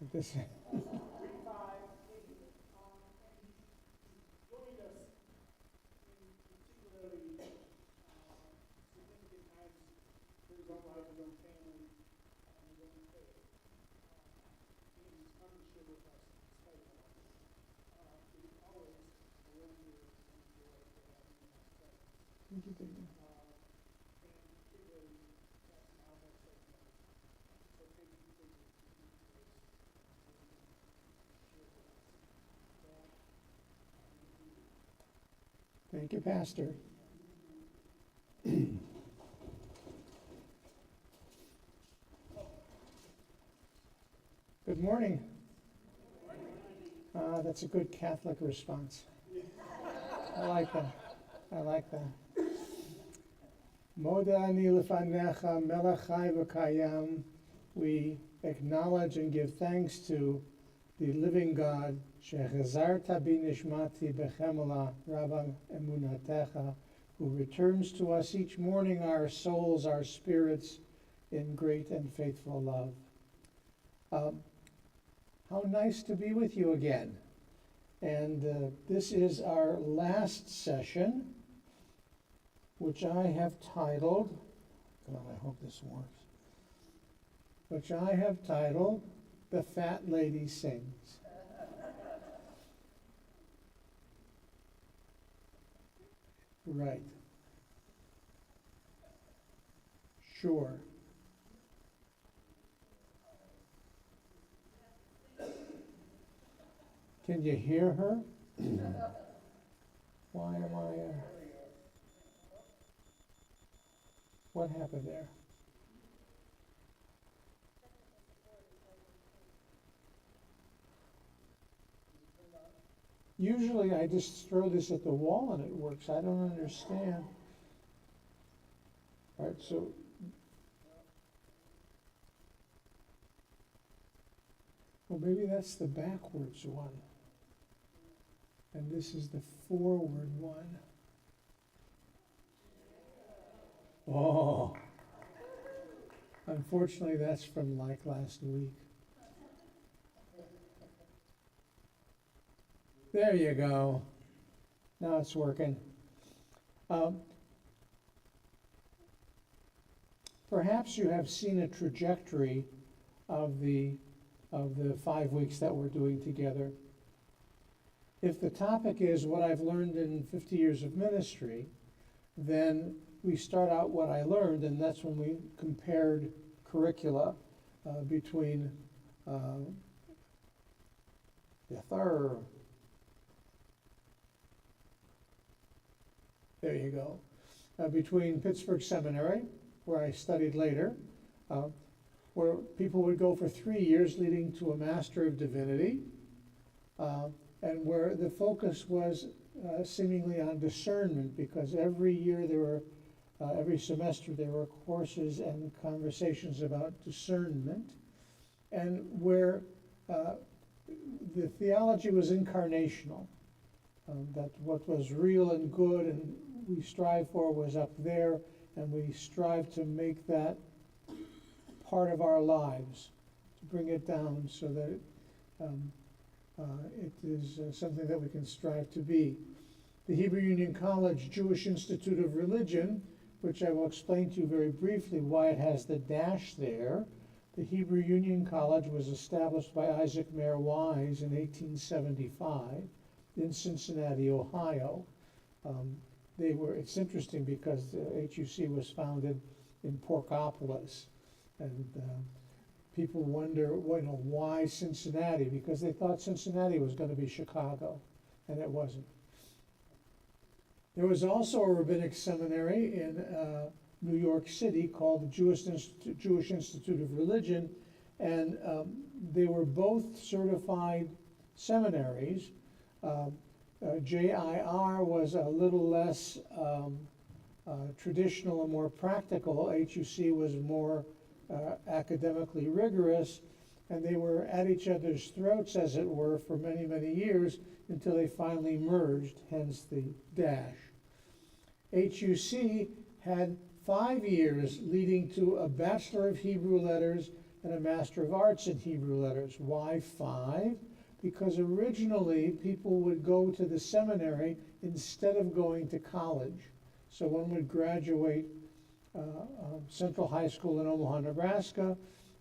This, thank you, Pastor. Good morning. That's a good Catholic response. I like that. I like that. Moda ani lefanecha melech chai v'kayam. We acknowledge and give thanks to the living God, shechazarta bi nishmati bechemela rabba emunatecha, who returns to us each morning our souls, our spirits, in great and faithful love. How nice to be with you again. And this is our last session, which I have titled, God, I hope this works, which I have titled, The Fat Lady Sings. Right. Sure. Can you hear her? Why am I... what happened there? Usually I just throw this at the wall and it works. I don't understand. All right, so... well, maybe that's the backwards one. And this is the forward one. Oh. Unfortunately, that's from like last week. There you go. Now it's working. Perhaps you have seen a trajectory of the 5 weeks that we're doing together. If the topic is what I've learned in 50 years of ministry, then we start out what I learned, and that's when we compared curricula between there you go, between Pittsburgh Seminary, where I studied later, where people would go for 3 years leading to a Master of Divinity, and where the focus was seemingly on discernment, because every year there were, every semester there were courses and conversations about discernment, and where the theology was incarnational, that what was real and good and we strive for was up there, and we strive to make that part of our lives, to bring it down so that it is something that we can strive to be. The Hebrew Union College Jewish Institute of Religion, which I will explain to you very briefly why it has the dash there. The Hebrew Union College was established by Isaac Mayer Wise in 1875 in Cincinnati, Ohio. It's interesting because HUC was founded in Porkopolis, and people wonder, why Cincinnati? Because they thought Cincinnati was going to be Chicago, and it wasn't. There was also a rabbinic seminary in New York City called the Jewish Institute of Religion, and they were both certified seminaries. JIR was a little less traditional and more practical. HUC was more academically rigorous, and they were at each other's throats, as it were, for many, many years until they finally merged, hence the dash. HUC had 5 years leading to a Bachelor of Hebrew Letters and a Master of Arts in Hebrew Letters. Why 5? Because originally people would go to the seminary instead of going to college. So one would graduate Central High School in Omaha, Nebraska.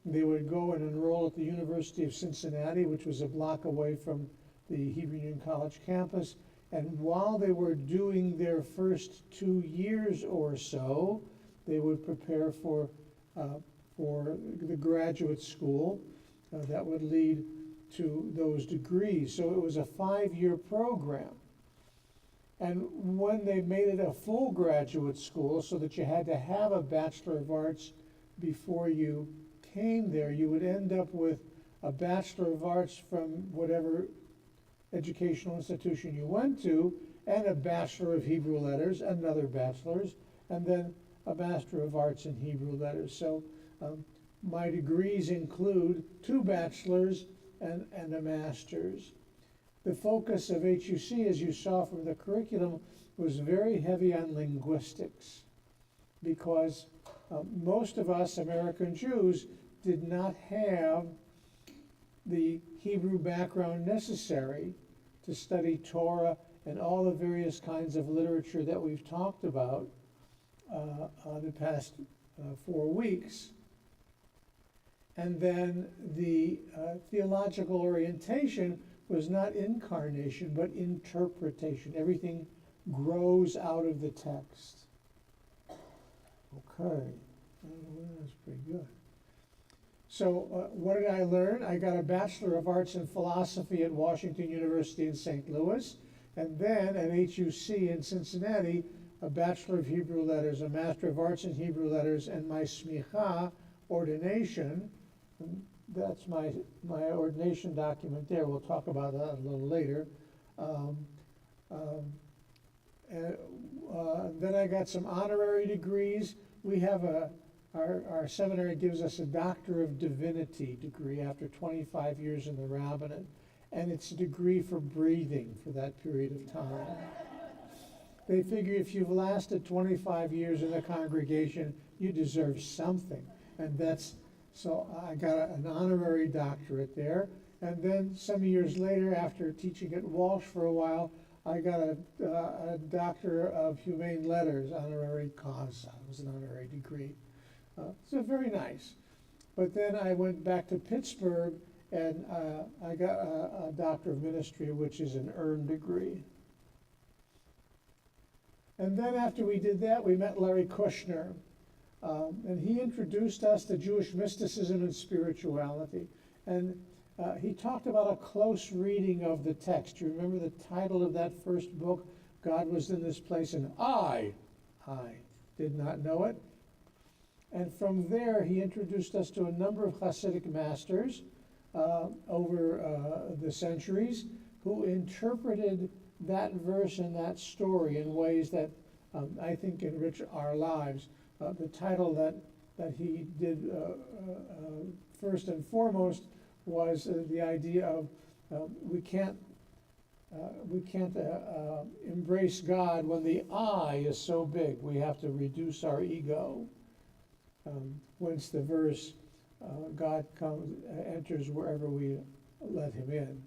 They would go and enroll at the University of Cincinnati, which was a block away from the Hebrew Union College campus. And while they were doing their first 2 years or so, they would prepare for the graduate school that would lead to those degrees. So it was a 5-year program. And when they made it a full graduate school, so that you had to have a Bachelor of Arts before you came there, you would end up with a Bachelor of Arts from whatever educational institution you went to, and a Bachelor of Hebrew Letters, another bachelor's, and then a Master of Arts in Hebrew Letters. So my degrees include 2 bachelors and a master's. The focus of HUC, as you saw from the curriculum, was very heavy on linguistics, because most of us American Jews did not have the Hebrew background necessary to study Torah and all the various kinds of literature that we've talked about the past 4 weeks. And then the theological orientation was not incarnation, but interpretation. Everything grows out of the text. Okay, that's pretty good. So what did I learn? I got a Bachelor of Arts in Philosophy at Washington University in St. Louis, and then at HUC in Cincinnati, a Bachelor of Hebrew Letters, a Master of Arts in Hebrew Letters, and my smicha, ordination. And that's my ordination document there. We'll talk about that a little later. Then I got some honorary degrees. We have our seminary gives us a Doctor of Divinity degree after 25 years in the rabbinate, and it's a degree for breathing for that period of time. They figure if you've lasted 25 years in a congregation, you deserve something, and so I got an honorary doctorate there. And then some years later, after teaching at Walsh for a while, I got a Doctor of Humane Letters, honorary causa. It was an honorary degree. So very nice. But then I went back to Pittsburgh, and I got a Doctor of Ministry, which is an earned degree. And then after we did that, we met Larry Kushner. And he introduced us to Jewish mysticism and spirituality. And he talked about a close reading of the text. You remember the title of that first book, God Was in This Place, and I did not know it. And from there, he introduced us to a number of Hasidic masters over the centuries who interpreted that verse and that story in ways that I think enrich our lives. The title that he did first and foremost was the idea of we can't embrace God when the I is so big. We have to reduce our ego. Whence the verse, God enters wherever we let him in.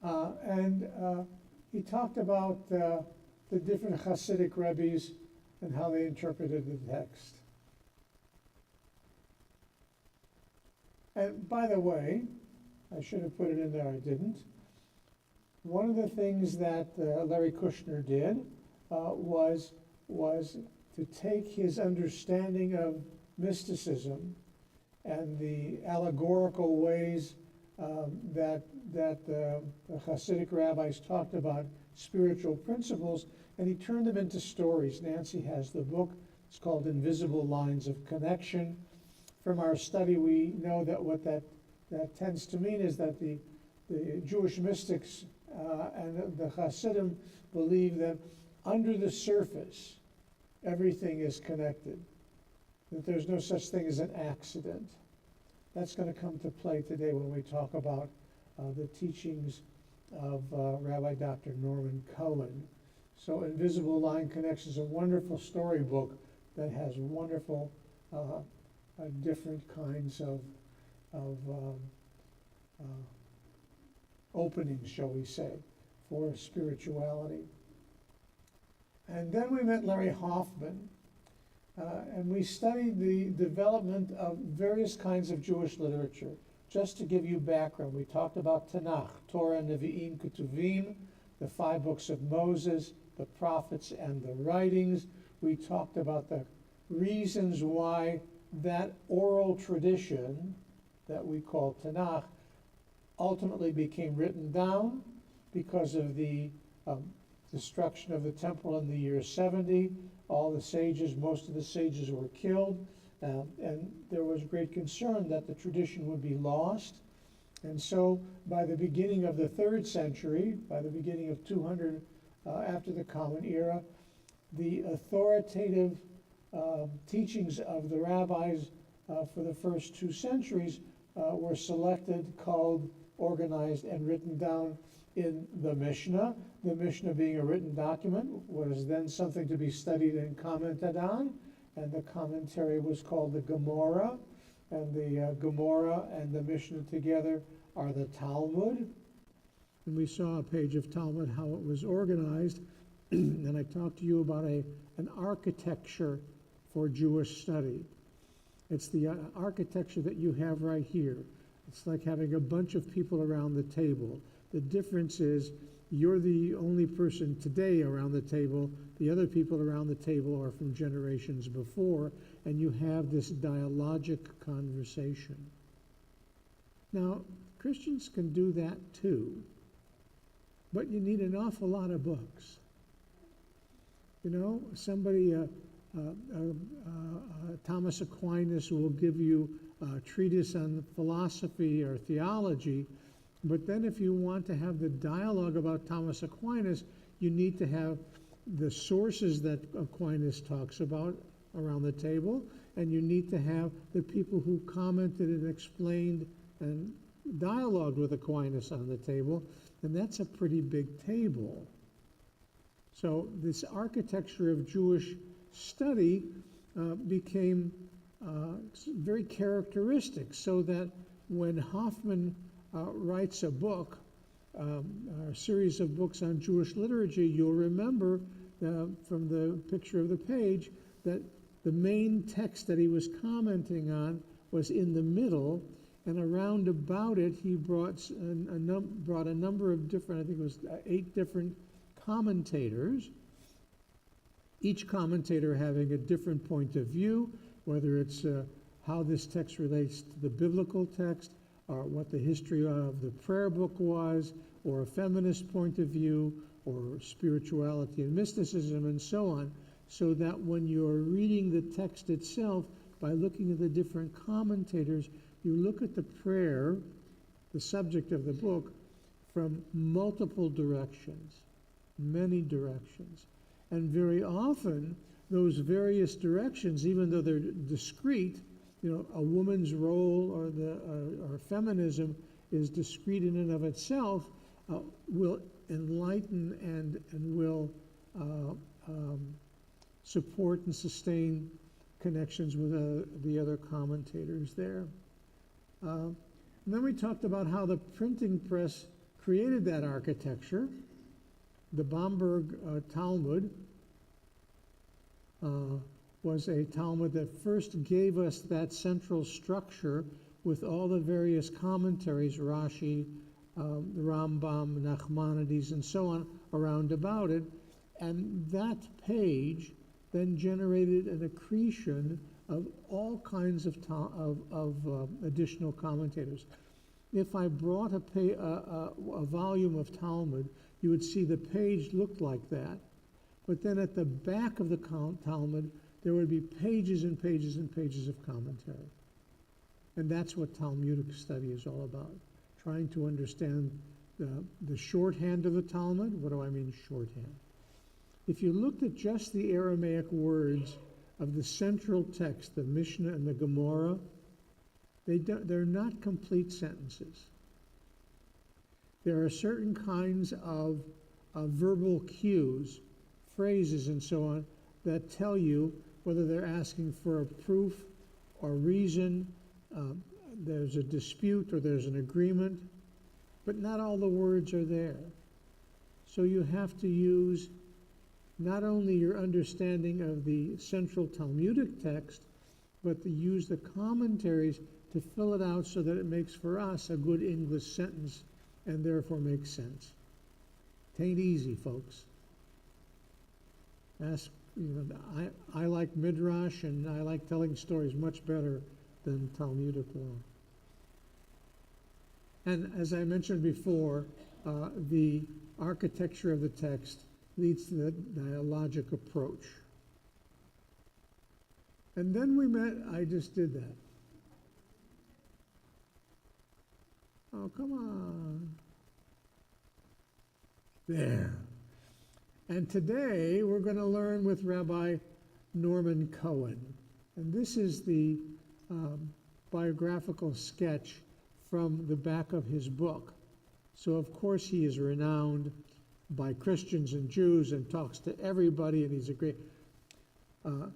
And he talked about the different Hasidic rabbis and how they interpreted the text. And by the way, I should have put it in there, I didn't. One of the things that Larry Kushner did was to take his understanding of mysticism and the allegorical ways that the Hasidic rabbis talked about spiritual principles, and he turned them into stories. Nancy has the book. It's called Invisible Lines of Connection. From our study, we know that what that tends to mean is that the Jewish mystics and the Hasidim believe that under the surface, everything is connected, that there's no such thing as an accident. That's going to come to play today when we talk about the teachings of Rabbi Dr. Norman Cohen. So Invisible Line Connection is a wonderful storybook that has wonderful different kinds of openings, shall we say, for spirituality. And then we met Larry Hoffman, and we studied the development of various kinds of Jewish literature. Just to give you background, we talked about Tanakh, Torah, Nevi'im, Ketuvim, the 5 books of Moses, the prophets, and the writings. We talked about the reasons why that oral tradition that we call Tanakh ultimately became written down because of the destruction of the temple in the year 70. All the sages, most of the sages were killed, and there was great concern that the tradition would be lost. And so by the beginning of the 3rd century, by the beginning of 200 after the Common Era, the authoritative teachings of the rabbis for the first 2 centuries were selected, culled, organized, and written down in the Mishnah. The Mishnah being a written document was then something to be studied and commented on, and the commentary was called the Gemara, and the Gemara and the Mishnah together are the Talmud. And we saw a page of Talmud, how it was organized, and I talked to you about an architecture for Jewish study. It's the architecture that you have right here. It's like having a bunch of people around the table. The difference is you're the only person today around the table. The other people around the table are from generations before, and you have this dialogic conversation. Now, Christians can do that too, but you need an awful lot of books. You know, somebody, Thomas Aquinas will give you a treatise on philosophy or theology, but then if you want to have the dialogue about Thomas Aquinas, you need to have the sources that Aquinas talks about around the table, and you need to have the people who commented and explained and dialogued with Aquinas on the table, and that's a pretty big table. So this architecture of Jewish study became very characteristic, so that when Hoffman writes a book, a series of books on Jewish liturgy, you'll remember from the picture of the page that the main text that he was commenting on was in the middle, and around about it he brought a number of different, I think it was 8 different commentators, each commentator having a different point of view, whether it's how this text relates to the biblical text, or what the history of the prayer book was, or a feminist point of view, or spirituality and mysticism, and so on, so that when you're reading the text itself, by looking at the different commentators, you look at the prayer, the subject of the book, from multiple directions, many directions. And very often, those various directions, even though they're discrete, you know, a woman's role or feminism is discrete in and of itself, will enlighten and will support and sustain connections with the other commentators there. And then we talked about how the printing press created that architecture. The Bamberg Talmud was a Talmud that first gave us that central structure with all the various commentaries, Rashi, the Rambam, Nachmanides, and so on, around about it. And that page then generated an accretion of all kinds of additional commentators. If I brought a volume of Talmud, you would see the page looked like that. But then at the back of the Talmud, there would be pages and pages and pages of commentary. And that's what Talmudic study is all about, trying to understand the shorthand of the Talmud. What do I mean shorthand? If you looked at just the Aramaic words of the central text, the Mishnah and the Gemara, they're not complete sentences. There are certain kinds of verbal cues, phrases and so on, that tell you whether they're asking for a proof or reason, there's a dispute or there's an agreement, but not all the words are there. So you have to use not only your understanding of the central Talmudic text, but to use the commentaries to fill it out so that it makes for us a good English sentence and therefore makes sense. Tain't easy, folks. I like Midrash and I like telling stories much better than Talmudic law. And as I mentioned before, the architecture of the text leads to the dialogic approach. And then we met, I just did that. Oh, come on. There. And today we're going to learn with Rabbi Norman Cohen. And this is the biographical sketch from the back of his book. So of course he is renowned by Christians and Jews and talks to everybody, and he's a great...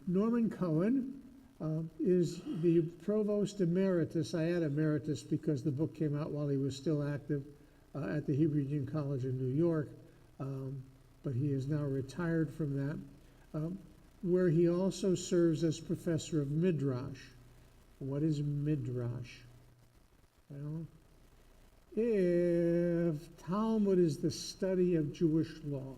Norman Cohen is the provost emeritus. I add emeritus because the book came out while he was still active at the Hebrew Union College in New York, but he is now retired from that, where he also serves as professor of Midrash. What is Midrash? Well, if Talmud is the study of Jewish law,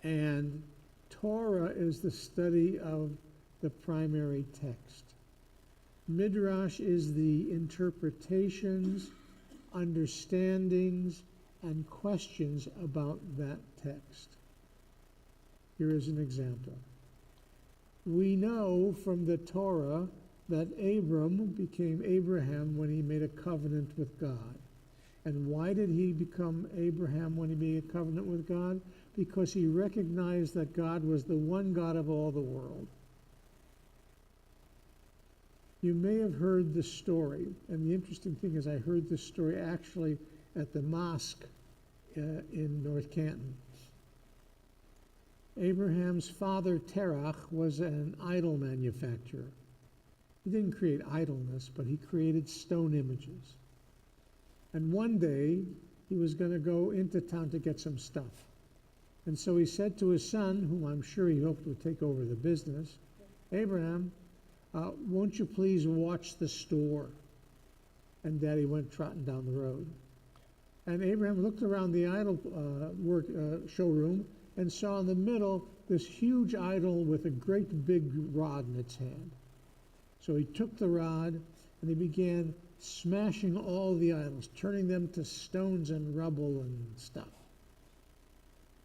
and Torah is the study of the primary text, Midrash is the interpretations, understandings, and questions about that text. Here is an example. We know from the Torah that Abram became Abraham when he made a covenant with God. And why did he become Abraham when he made a covenant with God? Because he recognized that God was the one God of all the world. You may have heard the story, and the interesting thing is I heard this story actually at the mosque in North Canton. Abraham's father, Terach, was an idol manufacturer. He didn't create idleness, but he created stone images. And one day, he was going to go into town to get some stuff. And so he said to his son, whom I'm sure he hoped would take over the business, Abraham, won't you please watch the store? And Daddy went trotting down the road. And Abraham looked around the idol showroom and saw in the middle this huge idol with a great big rod in its hand. So he took the rod and he began smashing all the idols, turning them to stones and rubble and stuff.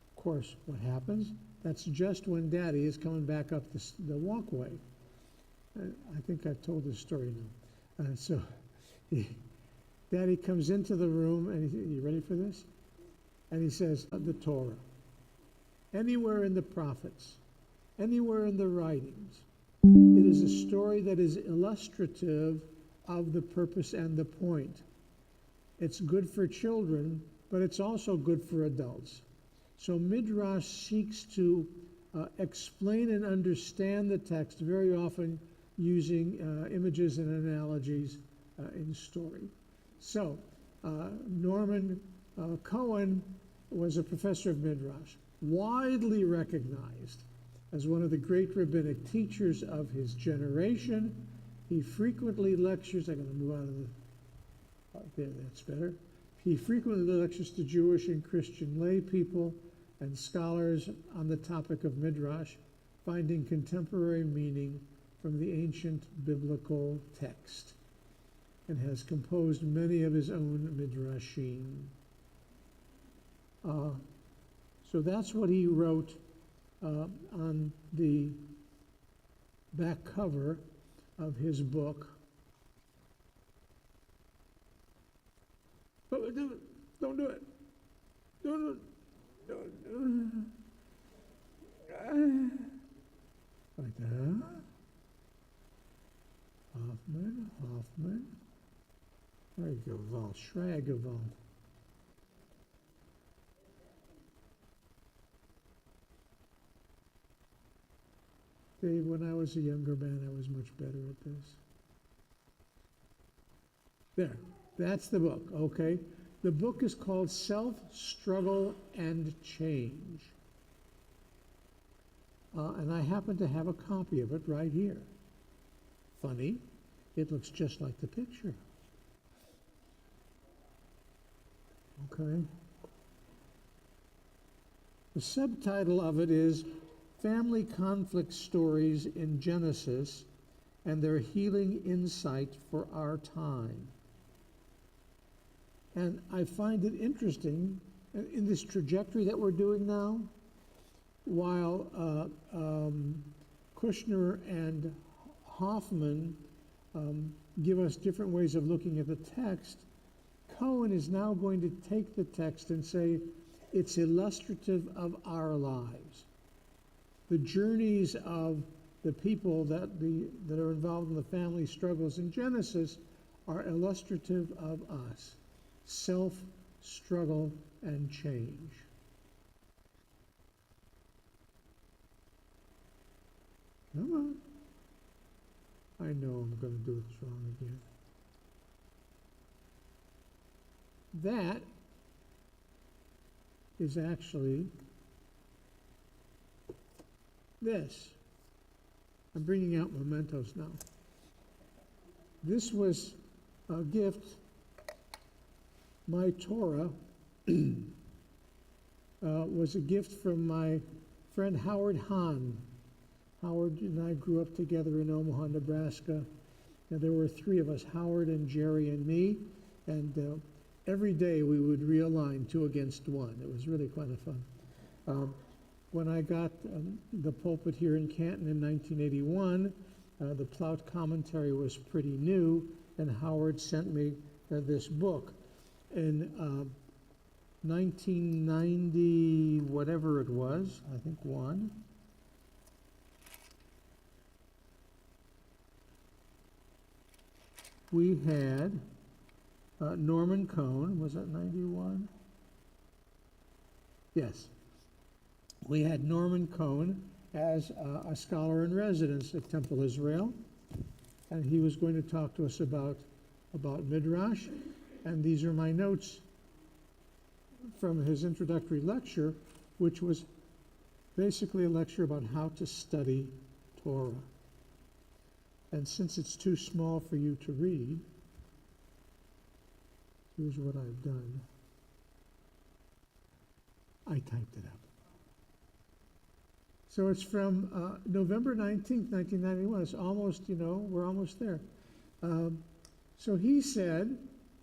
Of course, what happens? That's just when Daddy is coming back up the walkway. I think I've told this story now. Daddy comes into the room, and you ready for this? And he says, the Torah. Anywhere in the prophets, anywhere in the writings, it is a story that is illustrative of the purpose and the point. It's good for children, but it's also good for adults. So Midrash seeks to explain and understand the text, very often using images and analogies in story. So Norman Cohen was a professor of Midrash, widely recognized as one of the great rabbinic teachers of his generation. He frequently lectures, I'm going to move out of there, that's better. He frequently lectures to Jewish and Christian lay people and scholars on the topic of Midrash, finding contemporary meaning from the ancient biblical text, and has composed many of his own Midrashim. So that's what he wrote on the back cover of his book. But don't do it. Don't do it. Like that. Hoffman. Very gewalt, schräg gewalt. Dave, when I was a younger man, I was much better at this. There, that's the book, okay? The book is called Self, Struggle, and Change. And I happen to have a copy of it right here. Funny, it looks just like the picture. Okay. The subtitle of it is Family Conflict Stories in Genesis and Their Healing Insight for Our Time. And I find it interesting in this trajectory that we're doing now, while Kushner and Hoffman give us different ways of looking at the text, Cohen is now going to take the text and say it's illustrative of our lives. The journeys of the people that are involved in the family struggles in Genesis are illustrative of us. Self, struggle, and change. Come on. I know I'm going to do this wrong again. That is actually this. I'm bringing out mementos now. This was a gift. My Torah was a gift from my friend Howard Hahn. Howard and I grew up together in Omaha, Nebraska. And there were three of us, Howard and Jerry and me. And every day we would realign 2 against 1. It was really kind of fun. When I got the pulpit here in Canton in 1981, the Plout commentary was pretty new, and Howard sent me this book. In 1990, whatever it was, I think one, we had Norman Cohn. Was that 91? Yes. We had Norman Cohn as a scholar in residence at Temple Israel, and he was going to talk to us about Midrash, and these are my notes from his introductory lecture, which was basically a lecture about how to study Torah. And since it's too small for you to read, here's what I've done. I typed it up. So it's from November 19th, 1991. It's almost, we're almost there. So he said,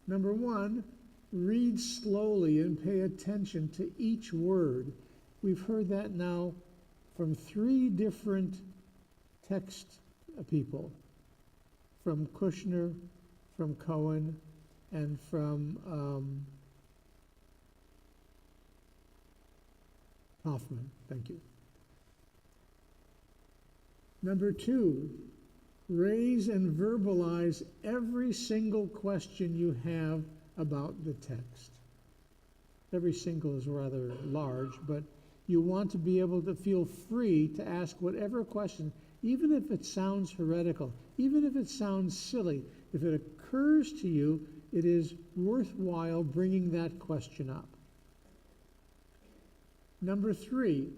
number 1, read slowly and pay attention to each word. We've heard that now from 3 different text people, from Kushner, from Cohen, and from Hoffman. Thank you. Number 2, raise and verbalize every single question you have about the text. Every single is rather large, but you want to be able to feel free to ask whatever question, even if it sounds heretical, even if it sounds silly. If it occurs to you, it is worthwhile bringing that question up. Number 3,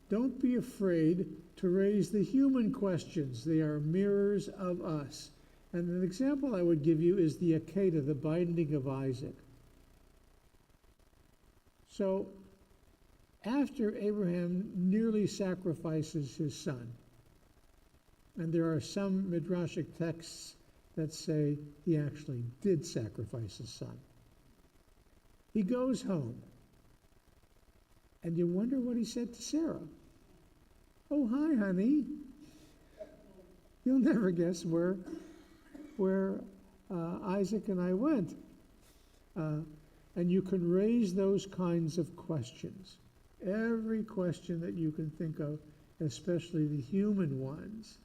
don't be afraid to raise the human questions. They are mirrors of us. And an example I would give you is the Akedah, the binding of Isaac. So, after Abraham nearly sacrifices his son, and there are some midrashic texts that say he actually did sacrifice his son, he goes home. And you wonder what he said to Sarah. Oh, hi, honey. You'll never guess where Isaac and I went. And you can raise those kinds of questions. Every question that you can think of, especially the human ones.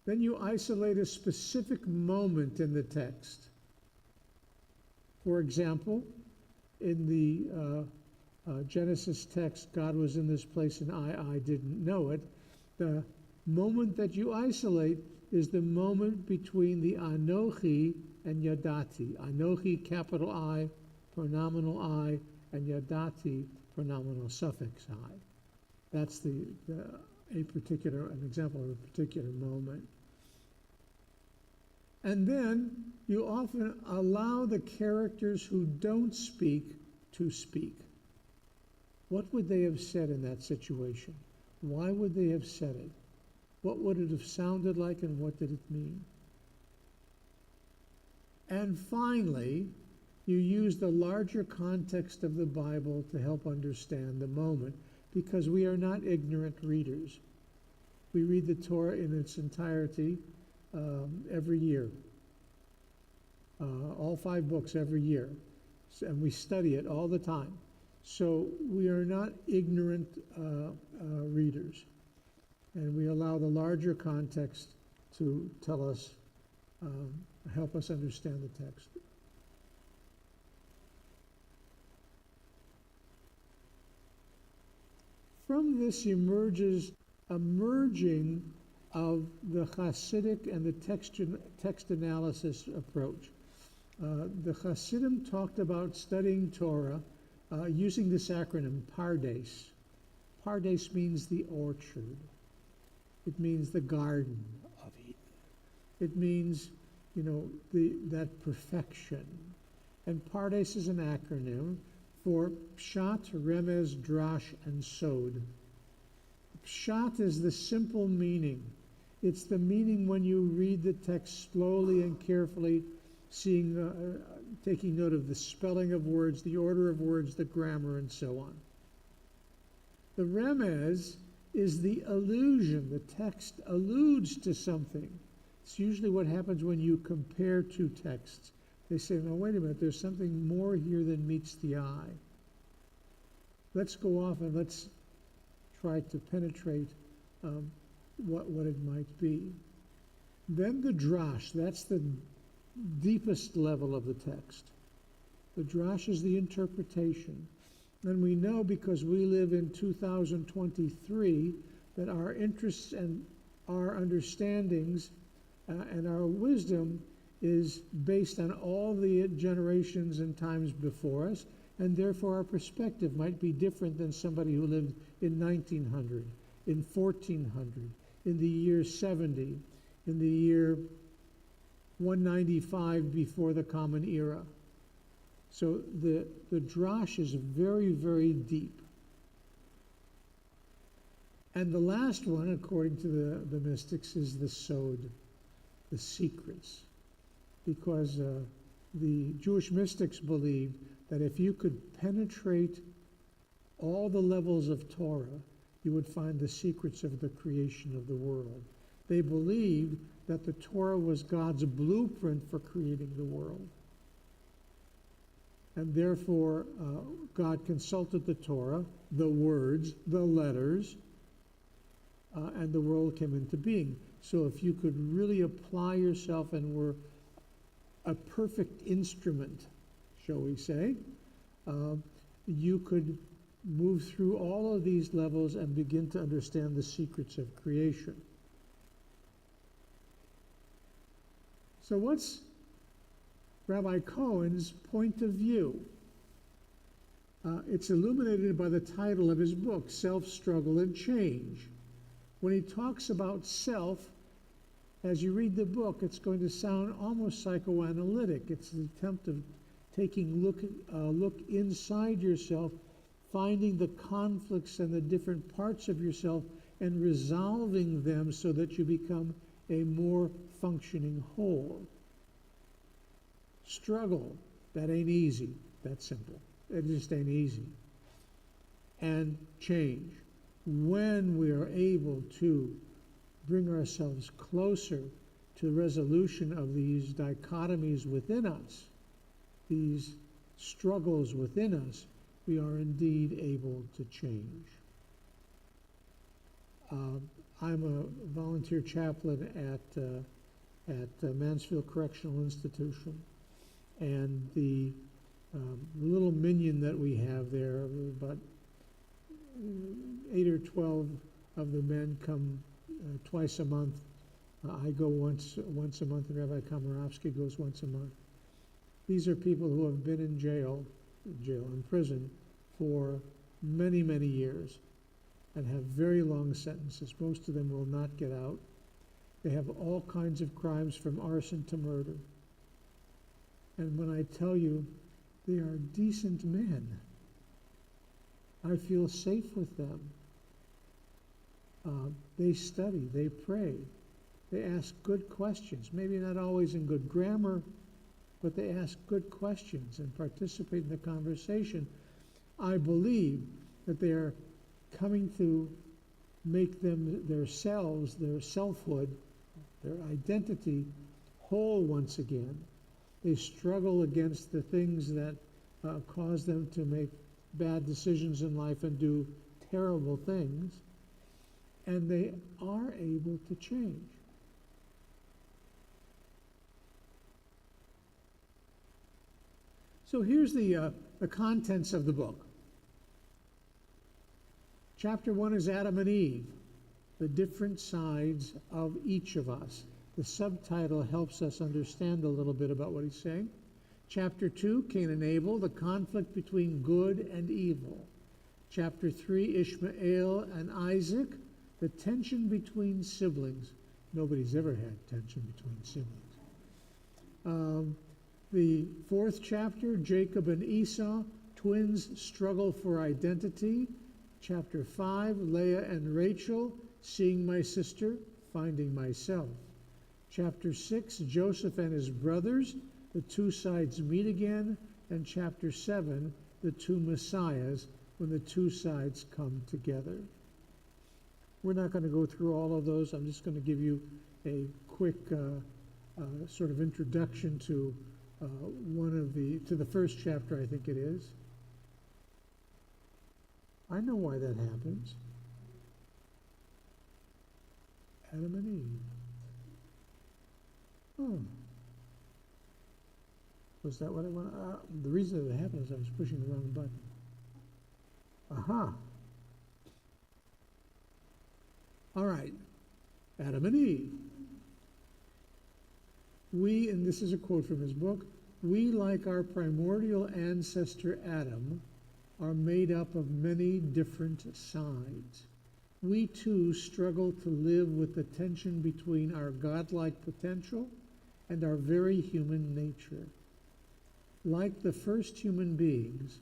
Then you isolate a specific moment in the text. For example, in the Genesis text, God was in this place and I didn't know it. The Moment that you isolate is the moment between the Anochi and Yadati. Anochi, capital I, pronominal I, and Yadati, pronominal suffix I. That's an example of a particular moment. And then you often allow the characters who don't speak to speak. What would they have said in that situation? Why would they have said it? What would it have sounded like, and what did it mean? And finally, you use the larger context of the Bible to help understand the moment, because we are not ignorant readers. We read the Torah in its entirety every year, all 5 books every year, and we study it all the time. So we are not ignorant readers, and we allow the larger context to tell us, help us understand the text. From this emerges a merging of the Hasidic and the text analysis approach. The Hasidim talked about studying Torah using this acronym, Pardes. Pardes means the orchard. It means the garden of Eden. It means, that perfection. And Pardes is an acronym for Pshat, Remez, Drash, and Sod. Pshat is the simple meaning. It's the meaning when you read the text slowly and carefully, taking note of the spelling of words, the order of words, the grammar, and so on. The Remez is the allusion. The text alludes to something. It's usually what happens when you compare 2 texts. They say, no, wait a minute, there's something more here than meets the eye. Let's go off and let's try to penetrate what it might be. Then the drash, that's the deepest level of the text. The drash is the interpretation. And we know, because we live in 2023, that our interests and our understandings and our wisdom is based on all the generations and times before us, and therefore our perspective might be different than somebody who lived in 1900, in 1400, in the year 70, in the year 195 before the Common Era. So the drash is very, very deep. And the last one, according to the mystics, is the sod, the secrets. Because the Jewish mystics believed that if you could penetrate all the levels of Torah, you would find the secrets of the creation of the world. They believed that the Torah was God's blueprint for creating the world. And therefore, God consulted the Torah, the words, the letters, and the world came into being. So if you could really apply yourself and were a perfect instrument, shall we say, you could move through all of these levels and begin to understand the secrets of creation. So what's Rabbi Cohen's point of view? It's illuminated by the title of his book, Self, Struggle, and Change. When he talks about self, as you read the book, it's going to sound almost psychoanalytic. It's the attempt of taking a look inside yourself, finding the conflicts and the different parts of yourself and resolving them so that you become a more functioning whole. Struggle, that ain't easy. That's simple. It just ain't easy. And change. When we are able to bring ourselves closer to resolution of these dichotomies within us, these struggles within us, we are indeed able to change. I'm a volunteer chaplain at Mansfield Correctional Institution, and the little minion that we have there, about 8 or 12 of the men come twice a month. I go once a month, and Rabbi Komarovsky goes once a month. These are people who have been in prison for many, many years and have very long sentences. Most of them will not get out. They have all kinds of crimes from arson to murder. And when I tell you they are decent men, I feel safe with them. They study, they pray, they ask good questions, maybe not always in good grammar, but they ask good questions and participate in the conversation. I believe that they are coming to make themselves, their selfhood, their identity whole once again. They struggle against the things that cause them to make bad decisions in life and do terrible things, and they are able to change. So here's the contents of the book. Chapter 1 is Adam and Eve, the different sides of each of us. The subtitle helps us understand a little bit about what he's saying. Chapter 2, Cain and Abel, the conflict between good and evil. Chapter 3, Ishmael and Isaac, the tension between siblings. Nobody's ever had tension between siblings. The 4th chapter, Jacob and Esau, twins struggle for identity. Chapter 5, Leah and Rachel, seeing my sister, finding myself. Chapter 6, Joseph and his brothers, the two sides meet again. And chapter 7, the two messiahs, when the two sides come together. We're not going to go through all of those. I'm just going to give you a quick sort of introduction to the first chapter, I think it is. I know why that happens. Adam and Eve. Oh. Was that what I wanted? The reason that it happened is I was pushing the wrong button. Aha. All right. Adam and Eve. We, and this is a quote from his book, we, like our primordial ancestor Adam, are made up of many different sides. We too struggle to live with the tension between our godlike potential and our very human nature. Like the first human beings,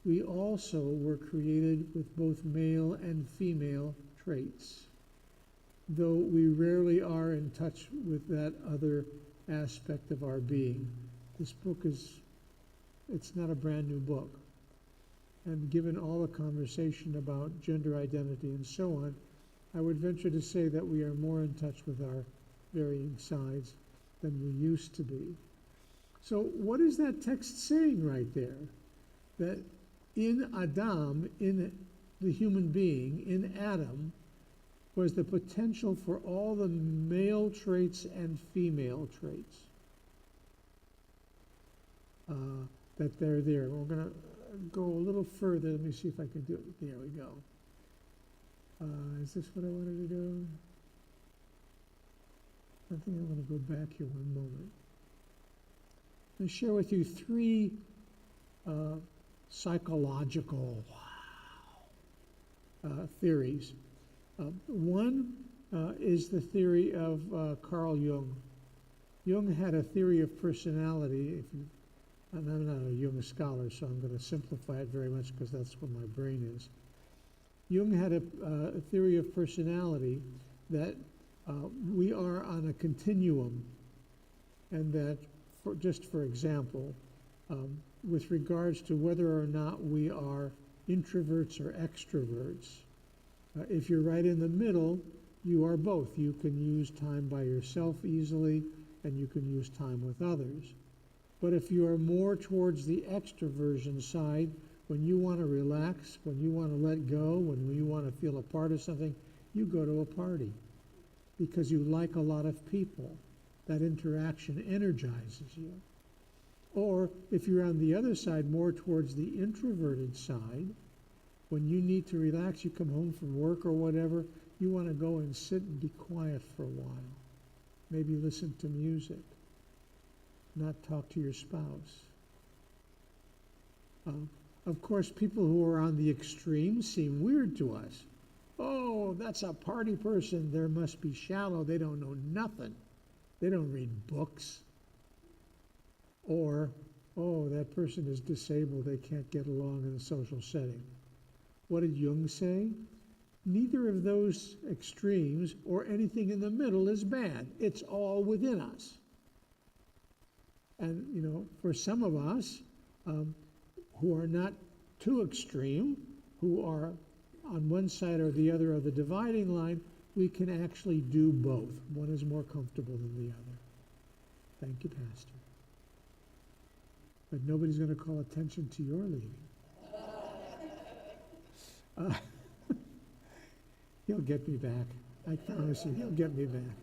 we also were created with both male and female traits, though we rarely are in touch with that other aspect of our being. This book it's not a brand new book. And given all the conversation about gender identity and so on, I would venture to say that we are more in touch with our varying sides than we used to be. So what is that text saying right there? That in Adam, in the human being, in Adam, was the potential for all the male traits and female traits. That they're there. We're going to go a little further. Let me see if I can do it. There we go. Is this what I wanted to do? I think I'm going to go back here one moment. I'm going to share with you 3 psychological theories. One is the theory of Carl Jung. Jung had a theory of personality. And I'm not a Jung scholar, so I'm going to simplify it very much because that's what my brain is. Jung had a theory of personality that we are on a continuum, and that, just for example, with regards to whether or not we are introverts or extroverts, if you're right in the middle, you are both. You can use time by yourself easily, and you can use time with others. But if you are more towards the extroversion side, when you want to relax, when you want to let go, when you want to feel a part of something, you go to a party because you like a lot of people. That interaction energizes you. Or if you're on the other side, more towards the introverted side, when you need to relax, you come home from work or whatever, you want to go and sit and be quiet for a while. Maybe listen to music, not talk to your spouse. Of course, people who are on the extremes seem weird to us. Oh, that's a party person. They must be shallow. They don't know nothing. They don't read books. Or, oh, that person is disabled. They can't get along in a social setting. What did Jung say? Neither of those extremes or anything in the middle is bad. It's all within us. And, for some of us who are not too extreme, who are on one side or the other of the dividing line, we can actually do both. One is more comfortable than the other. Thank you, Pastor. But nobody's going to call attention to your leaving. He'll get me back. I promise you, he'll get me back.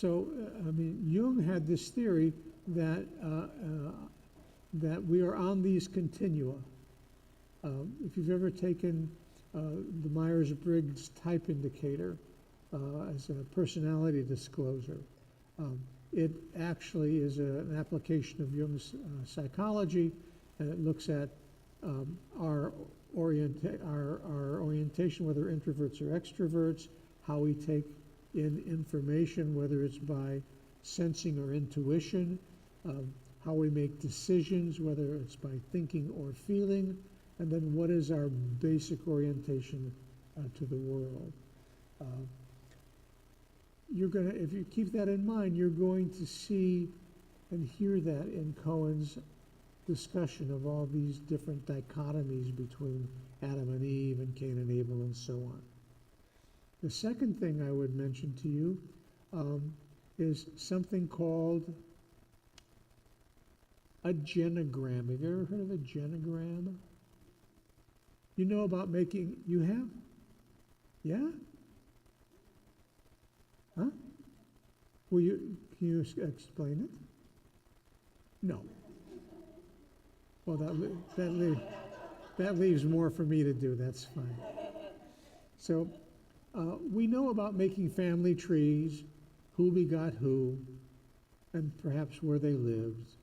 Jung had this theory that that we are on these continua. If you've ever taken the Myers-Briggs type indicator as a personality disclosure, it actually is an application of Jung's psychology, and it looks at our orientation, whether introverts or extroverts, how we take in information, whether it's by sensing or intuition, how we make decisions, whether it's by thinking or feeling, and then what is our basic orientation to the world. If you keep that in mind, you're going to see and hear that in Cohen's discussion of all these different dichotomies between Adam and Eve and Cain and Abel and so on. The second thing I would mention to you is something called a genogram. Have you ever heard of a genogram? You know about making, you have? Yeah? Huh? Can you explain it? No. Well, that leaves more for me to do. That's fine. So we know about making family trees, who begot who, and perhaps where they lived.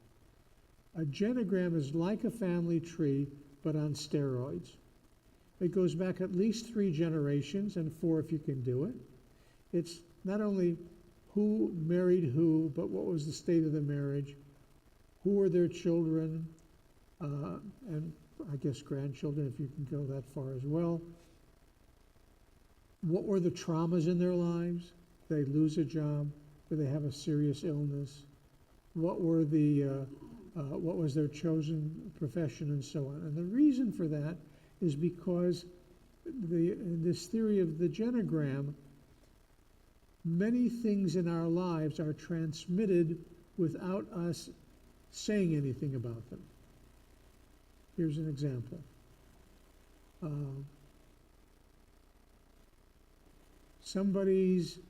A genogram is like a family tree, but on steroids. It goes back at least 3 generations, and 4 if you can do it. It's not only who married who, but what was the state of the marriage, who were their children, and I guess grandchildren, if you can go that far as well. What were the traumas in their lives? Did they lose a job? Did they have a serious illness? What was their chosen profession, and so on? And the reason for that is because this theory of the genogram, many things in our lives are transmitted without us saying anything about them. Here's an example. Somebody's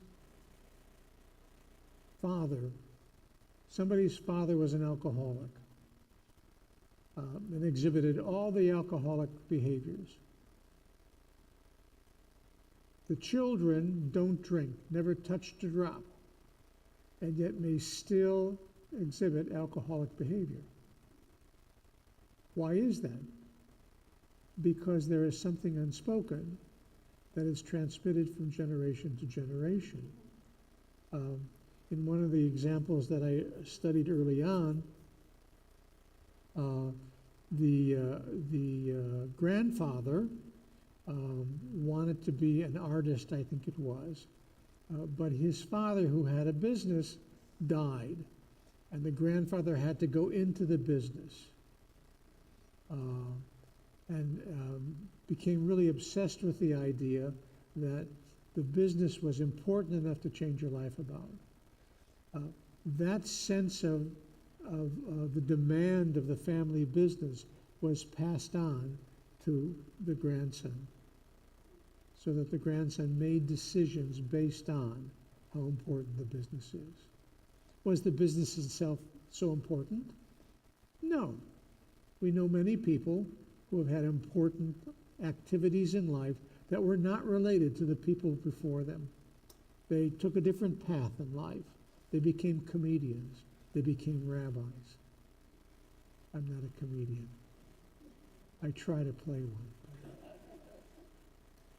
father was an alcoholic and exhibited all the alcoholic behaviors. The children don't drink, never touched a drop, and yet may still exhibit alcoholic behavior. Why is that? Because there is something unspoken that is transmitted from generation to generation. In one of the examples that I studied early on, the grandfather wanted to be an artist, I think it was, but his father, who had a business, died, and the grandfather had to go into the business and became really obsessed with the idea that the business was important enough to change your life about. That sense of the demand of the family business was passed on to the grandson, so that the grandson made decisions based on how important the business is. Was the business itself so important? No. We know many people who have had important activities in life that were not related to the people before them. They took a different path in life. They became comedians. They became rabbis. I'm not a comedian. I try to play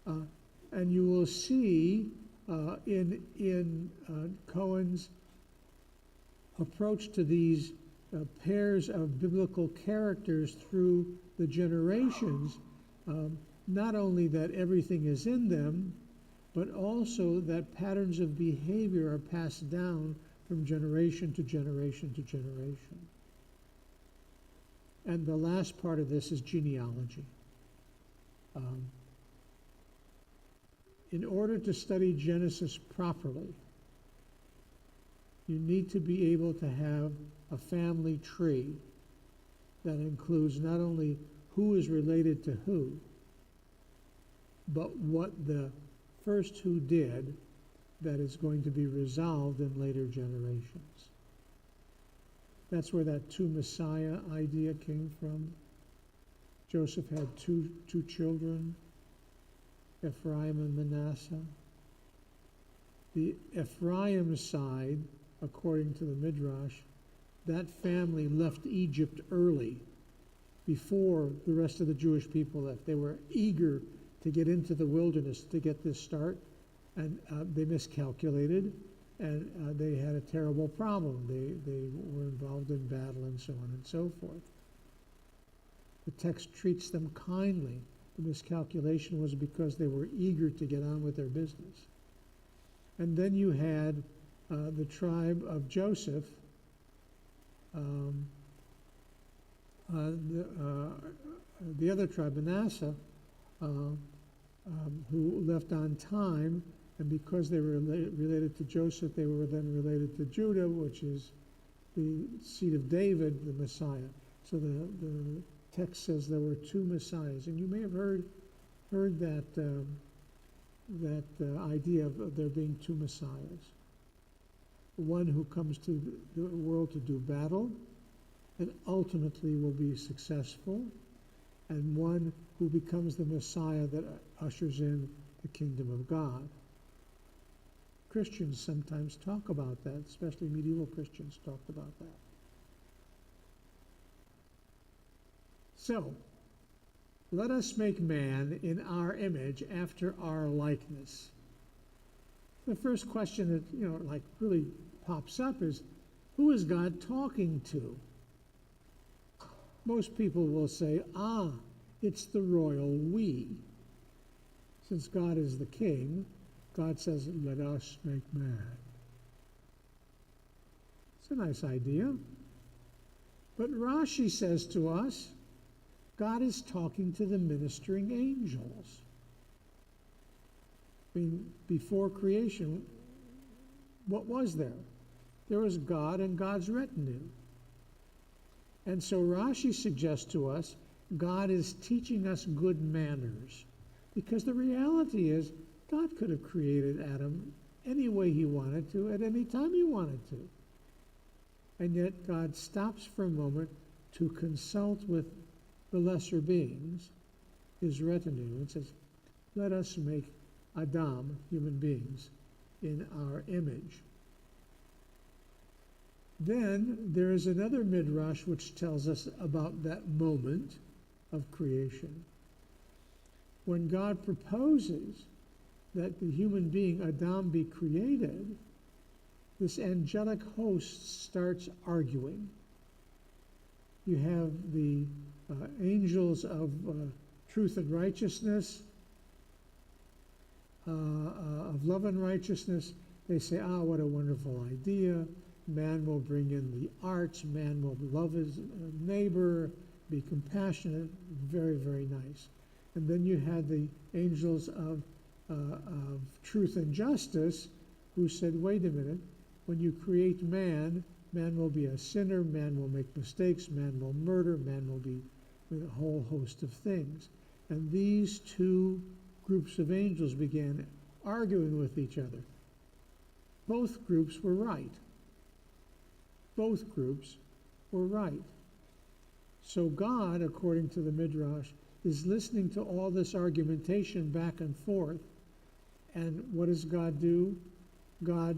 one. And you will see in Cohen's approach to these pairs of biblical characters through the generations, not only that everything is in them, but also that patterns of behavior are passed down from generation to generation to generation. And the last part of this is genealogy. In order to study Genesis properly, you need to be able to have a family tree that includes not only who is related to who, but what the first who did that is going to be resolved in later generations. That's where that two Messiah idea came from. Joseph had two children, Ephraim and Manasseh. The Ephraim side, according to the Midrash, that family left Egypt early, before the rest of the Jewish people left. They were eager to get into the wilderness to get this start, and they miscalculated, and they had a terrible problem. They were involved in battle and so on and so forth. The text treats them kindly. The miscalculation was because they were eager to get on with their business. And then you had the tribe of Joseph, the other tribe, Manasseh, who left on time, and because they were related to Joseph, they were then related to Judah, which is the seed of David, the Messiah. So the text says there were two Messiahs, and you may have heard that idea of there being two Messiahs. One who comes to the world to do battle and ultimately will be successful, and one who becomes the Messiah that ushers in the kingdom of God. Christians sometimes talk about that, especially medieval Christians talked about that. So, let us make man in our image after our likeness. The first question that, really pops up is, who is God talking to? Most people will say, it's the royal we. Since God is the king, God says, let us make man. It's a nice idea. But Rashi says to us, God is talking to the ministering angels. I mean, before creation, what was there? There was God and God's retinue. And so Rashi suggests to us, God is teaching us good manners. Because the reality is, God could have created Adam any way he wanted to, at any time he wanted to. And yet God stops for a moment to consult with the lesser beings, his retinue, and says, let us make Adam, human beings, in our image. Then there is another midrash which tells us about that moment of creation. When God proposes that the human being Adam be created, this angelic host starts arguing. You have the angels of truth and righteousness, of love and righteousness. They say, what a wonderful idea. Man will bring in the arts. Man will love his neighbor, be compassionate. Very, very nice. And then you had the angels of truth and justice who said, wait a minute, when you create man, man will be a sinner, man will make mistakes, man will murder, man will be with a whole host of things. And these two groups of angels began arguing with each other. Both groups were right. Both groups were right. So God, according to the Midrash, is listening to all this argumentation back and forth. And what does God do? God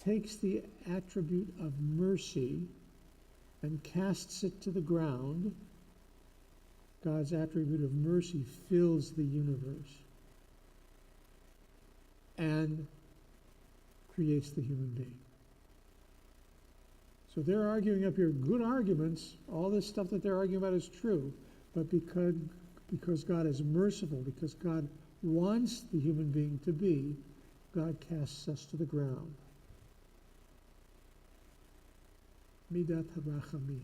takes the attribute of mercy and casts it to the ground. God's attribute of mercy fills the universe and creates the human being. So they're arguing up here good arguments. All this stuff that they're arguing about is true, but because God is merciful, because God wants the human being to be, God casts us to the ground. Midat harachamim.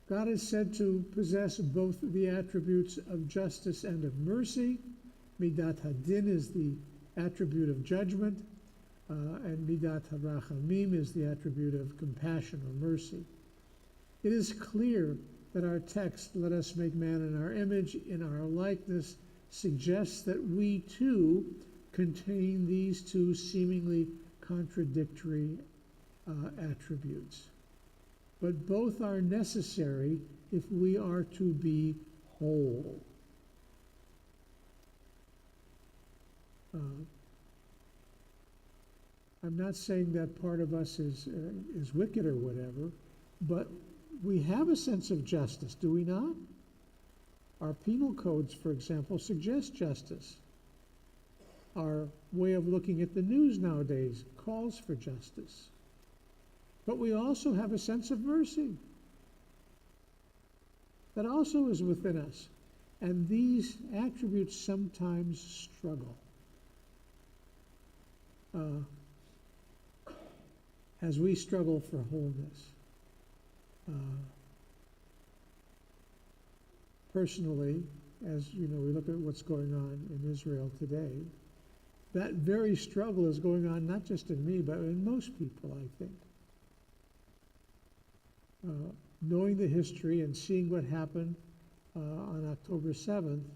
God is said to possess both the attributes of justice and of mercy. Midat hadin is the attribute of judgment, and midat harachamim is the attribute of compassion or mercy. It is clear that our text, "Let us make man in our image, in our likeness," suggests that we too contain these two seemingly contradictory attributes. But both are necessary if we are to be whole. I'm not saying that part of us is wicked or whatever, but we have a sense of justice, do we not? Our penal codes, for example, suggest justice. Our way of looking at the news nowadays calls for justice. But we also have a sense of mercy that also is within us. And these attributes sometimes struggle. As we struggle for wholeness. Personally, as you know, we look at what's going on in Israel today, that very struggle is going on not just in me, but in most people, I think. Knowing the history and seeing what happened on October 7th,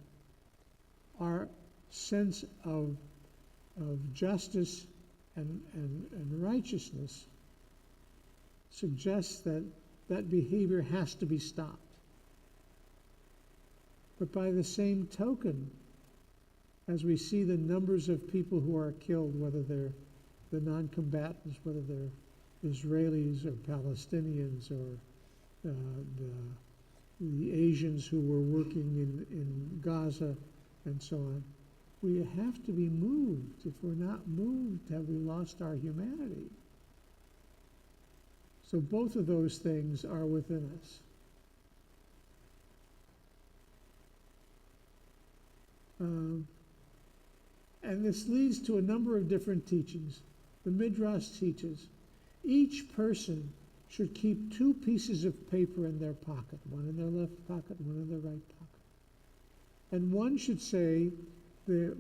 our sense of justice and righteousness suggests that that behavior has to be stopped. But by the same token, as we see the numbers of people who are killed, whether they're the non-combatants, whether they're Israelis or Palestinians or the Asians who were working in Gaza and so on, we have to be moved. If we're not moved, have we lost our humanity? So both of those things are within us. And this leads to a number of different teachings. The Midrash teaches each person should keep two pieces of paper in their pocket, one in their left pocket, one in their right pocket. And one should say, it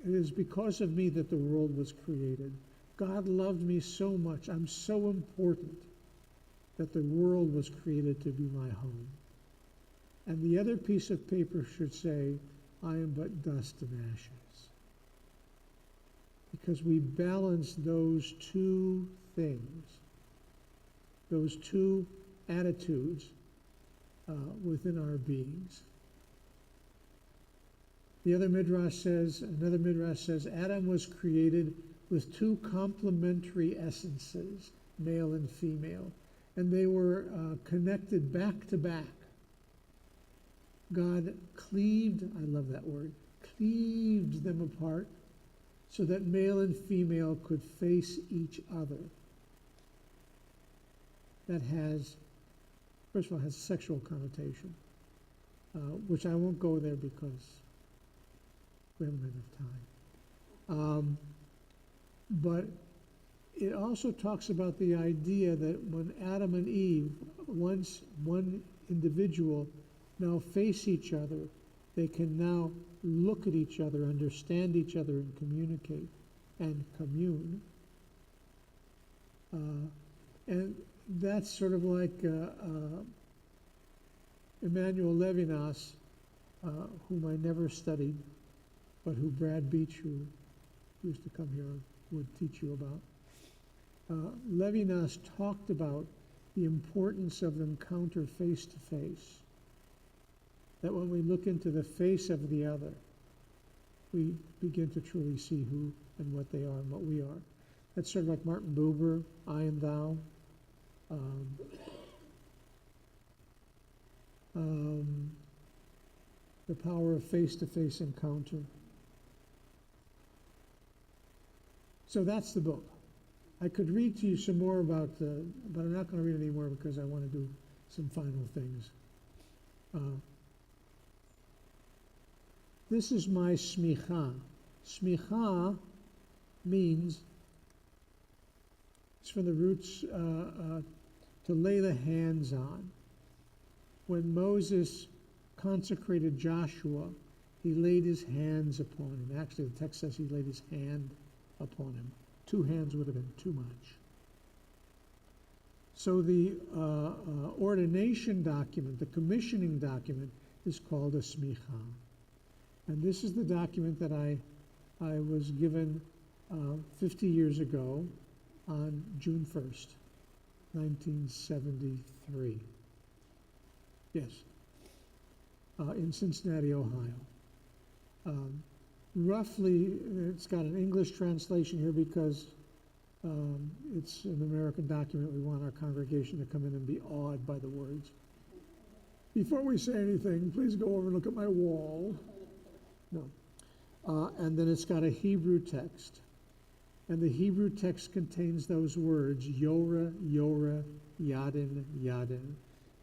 is because of me that the world was created. God loved me so much. I'm so important that the world was created to be my home. And the other piece of paper should say, I am but dust and ashes. Because we balance those two things, those two attitudes within our beings. Another Midrash says, Adam was created with two complementary essences, male and female, and they were connected back to back. God cleaved, I love that word, cleaved them apart so that male and female could face each other. That has, first of all, has sexual connotation, which I won't go there because we haven't enough time. But it also talks about the idea that when Adam and Eve, once one individual, now face each other, they can now look at each other, understand each other, and communicate and commune. And that's sort of like Emmanuel Levinas, whom I never studied, but who Brad Beach, who used to come here, would teach you about. Levinas talked about the importance of encounter face to face. That when we look into the face of the other, we begin to truly see who and what they are and what we are. That's sort of like Martin Buber, I and Thou. The power of face-to-face encounter. So that's the book. I could read to you some more about but I'm not going to read any more because I want to do some final things. This is my smicha. Smicha means, it's from the roots to lay the hands on. When Moses consecrated Joshua, he laid his hands upon him. Actually, the text says he laid his hand upon him. 2 hands would have been too much. So the ordination document, the commissioning document, is called a smicha. And this is the document that I was given 50 years ago on June 1st, 1973. Yes, in Cincinnati, Ohio. Roughly, it's got an English translation here because it's an American document. We want our congregation to come in and be awed by the words. Before we say anything, please go over and look at my wall. No. And then it's got a Hebrew text. And the Hebrew text contains those words, Yoreh, Yoreh, Yadin, Yadin.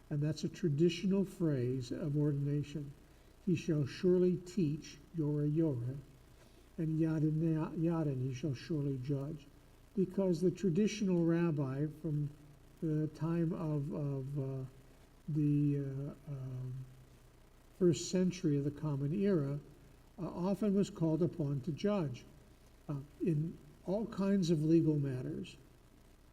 And that's a traditional phrase of ordination. He shall surely teach, Yoreh, Yoreh, and Yadin, Yadin, he shall surely judge. Because the traditional rabbi from the time of the first century of the Common Era often was called upon to judge in all kinds of legal matters,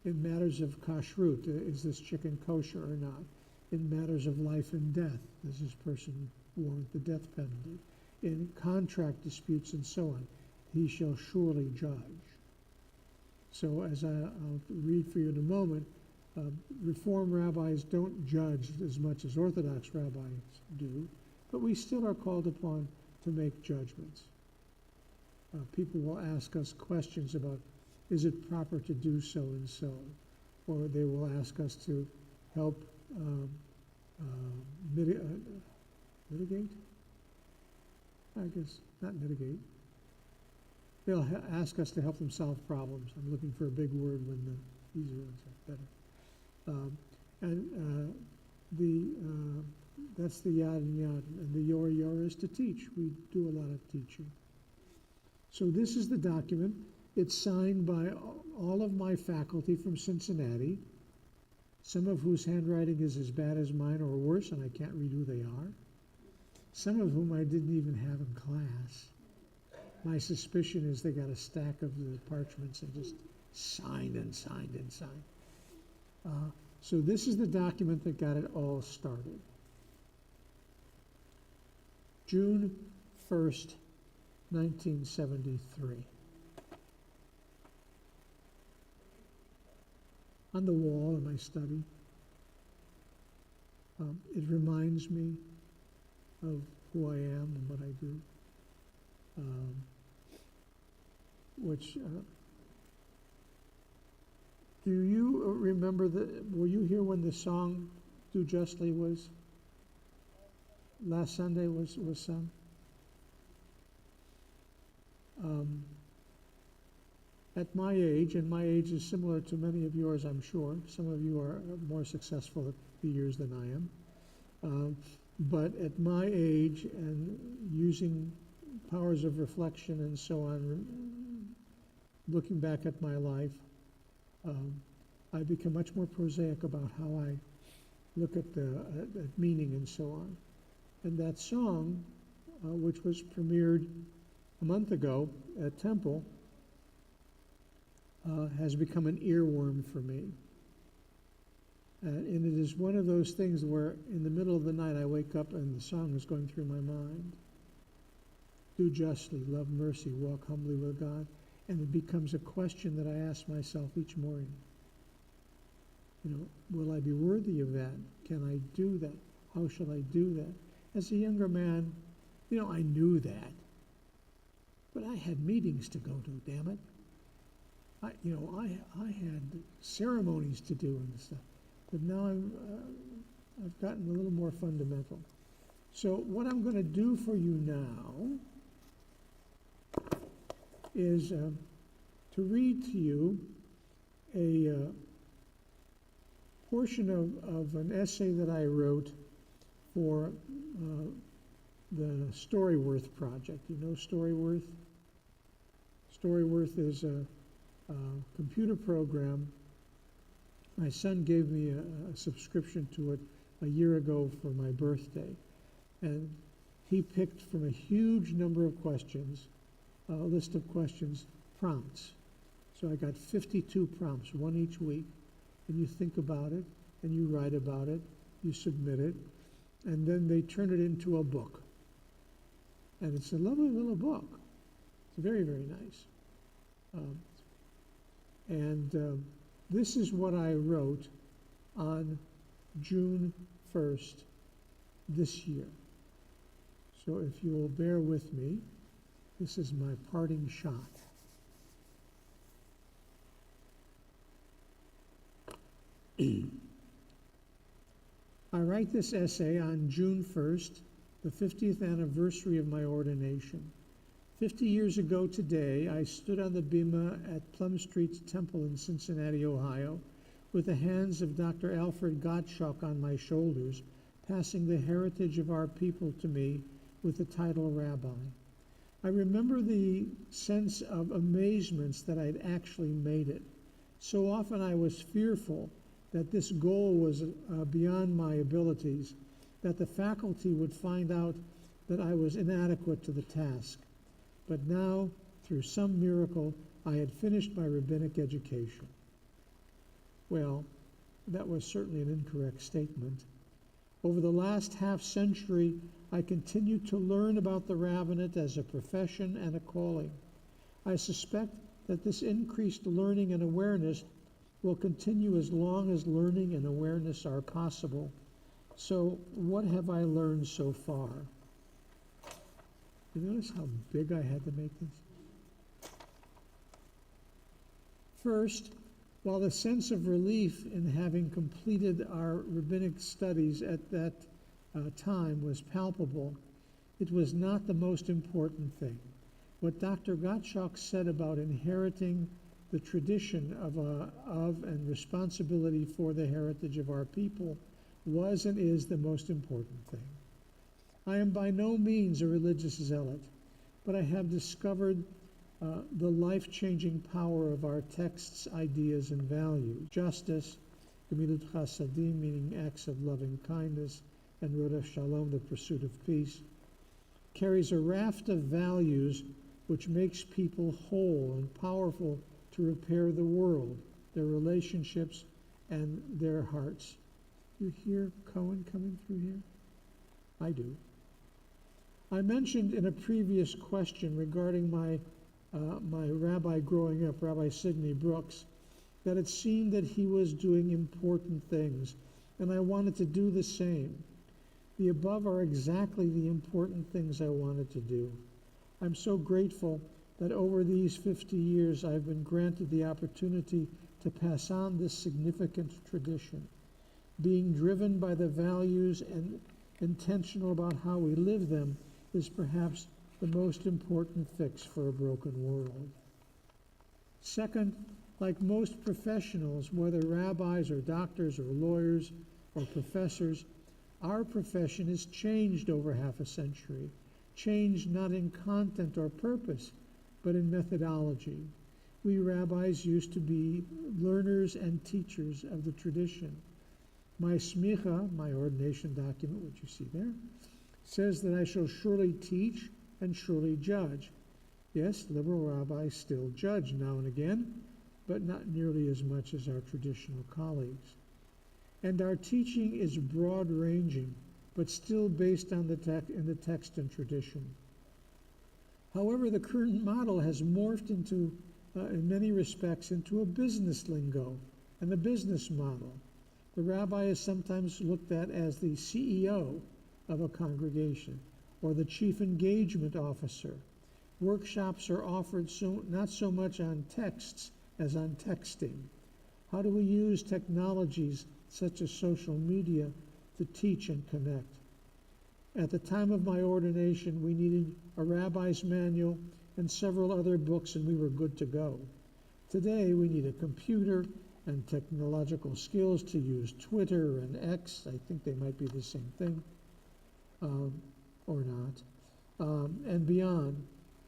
in matters of kashrut, is this chicken kosher or not, in matters of life and death, does this person warrant the death penalty, in contract disputes and so on, he shall surely judge. So as I'll read for you in a moment, Reform rabbis don't judge as much as Orthodox rabbis do, but we still are called upon to make judgments. People will ask us questions about, is it proper to do so and so? Or they will ask us to help mitigate? I guess, not mitigate. They'll ask us to help them solve problems. I'm looking for a big word when the easier ones are better. That's the Yad and Yad, and the Yoreh Yoreh is to teach. We do a lot of teaching. So this is the document. It's signed by all of my faculty from Cincinnati, some of whose handwriting is as bad as mine or worse, and I can't read who they are. Some of whom I didn't even have in class. My suspicion is they got a stack of the parchments and just signed and signed and signed. So this is the document that got it all started. June 1st, 1973. On the wall in my study. It reminds me of who I am and what I do. Do you remember were you here when the song Do Justly was, last Sunday was sung? At my age, and my age is similar to many of yours, I'm sure. Some of you are more successful at the years than I am. But at my age and using powers of reflection and so on, looking back at my life, I become much more prosaic about how I look at at meaning and so on. And that song, which was premiered a month ago at Temple, has become an earworm for me. And it is one of those things where in the middle of the night I wake up and the song is going through my mind. Do justly, love mercy, walk humbly with God. And it becomes a question that I ask myself each morning. will I be worthy of that? Can I do that? How shall I do that? As a younger man, I knew that. But I had meetings to go to, damn it. I had ceremonies to do and stuff. But now I've gotten a little more fundamental. So what I'm going to do for you now is to read to you a portion of an essay that I wrote for the Storyworth Project. You know Storyworth? Storyworth is a computer program. My son gave me a subscription to it a year ago for my birthday. And he picked from a huge number of questions, a list of questions, prompts. So I got 52 prompts, one each week. And you think about it, and you write about it, you submit it, and then they turn it into a book. And it's a lovely little book. It's very, very nice. This is what I wrote on June 1st this year. So if you will bear with me, this is my parting shot. I write this essay on June 1st, the 50th anniversary of my ordination. 50 years ago today, I stood on the bima at Plum Street Temple in Cincinnati, Ohio, with the hands of Dr. Alfred Gottschalk on my shoulders, passing the heritage of our people to me with the title Rabbi. I remember the sense of amazement that I'd actually made it. So often I was fearful that this goal was beyond my abilities, that the faculty would find out that I was inadequate to the task. But now, through some miracle, I had finished my rabbinic education. Well, that was certainly an incorrect statement. Over the last half-century, I continued to learn about the rabbinate as a profession and a calling. I suspect that this increased learning and awareness will continue as long as learning and awareness are possible. So what have I learned so far? You notice how big I had to make this? First, while the sense of relief in having completed our rabbinic studies at that time was palpable, it was not the most important thing. What Dr. Gottschalk said about inheriting the tradition of and responsibility for the heritage of our people was and is the most important thing. I am by no means a religious zealot, but I have discovered the life-changing power of our text's ideas and values. Justice, Gemilut Chasadim, meaning acts of loving kindness, and Rodef Shalom, the pursuit of peace, carries a raft of values which makes people whole and powerful to repair the world, their relationships, and their hearts. You hear Cohen coming through here? I do. I mentioned in a previous question regarding my rabbi growing up, Rabbi Sidney Brooks, that it seemed that he was doing important things, and I wanted to do the same. The above are exactly the important things I wanted to do. I'm so grateful that over these 50 years I've been granted the opportunity to pass on this significant tradition. Being driven by the values and intentional about how we live them is perhaps the most important fix for a broken world. Second, like most professionals, whether rabbis or doctors or lawyers or professors, our profession has changed over half a century, changed not in content or purpose, but in methodology. We rabbis used to be learners and teachers of the tradition. My smicha, my ordination document, which you see there, says that I shall surely teach and surely judge. Yes, liberal rabbis still judge now and again, but not nearly as much as our traditional colleagues. And our teaching is broad-ranging, but still based on the text and tradition. However, the current model has morphed into, in many respects, into a business lingo and a business model. The rabbi is sometimes looked at as the CEO of a congregation or the chief engagement officer. Workshops are offered not so much on texts as on texting. How do we use technologies such as social media to teach and connect? At the time of my ordination, we needed a rabbi's manual and several other books, and we were good to go. Today, we need a computer and technological skills to use Twitter and X. I think they might be the same thing, or not, and beyond.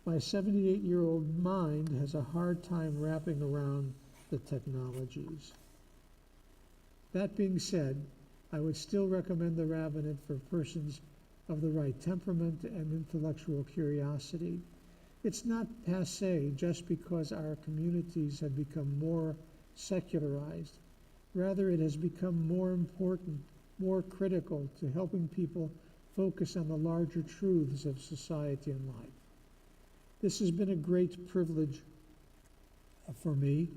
My 78-year-old mind has a hard time wrapping around the technologies. That being said, I would still recommend the rabbinate for persons of the right temperament and intellectual curiosity. It's not passé just because our communities have become more secularized. Rather, it has become more important, more critical to helping people focus on the larger truths of society and life. This has been a great privilege for me,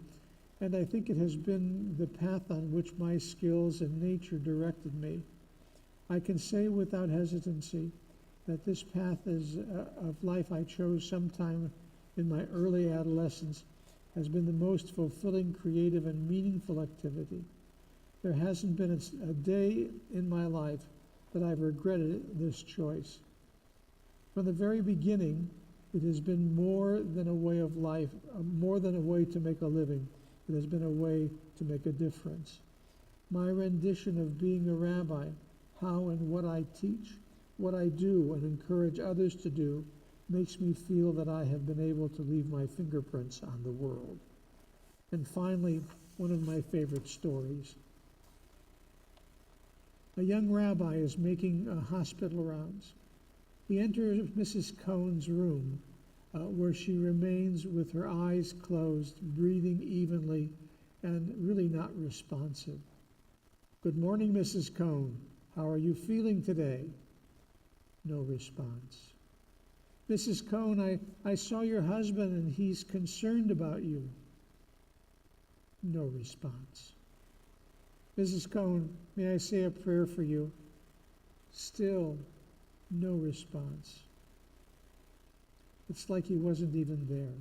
and I think it has been the path on which my skills and nature directed me. I can say without hesitancy that this path of life I chose sometime in my early adolescence has been the most fulfilling, creative, and meaningful activity. There hasn't been a day in my life that I've regretted this choice. From the very beginning, it has been more than a way of life, more than a way to make a living. It has been a way to make a difference. My rendition of being a rabbi, how and what I teach, what I do and encourage others to do, makes me feel that I have been able to leave my fingerprints on the world. And finally, one of my favorite stories. A young rabbi is making hospital rounds. He enters Mrs. Cohn's room, where she remains with her eyes closed, breathing evenly, and really not responsive. "Good morning, Mrs. Cohn. How are you feeling today?" No response. "Mrs. Cohn, I saw your husband and he's concerned about you." No response. "Mrs. Cohn, may I say a prayer for you?" Still no response. It's like he wasn't even there.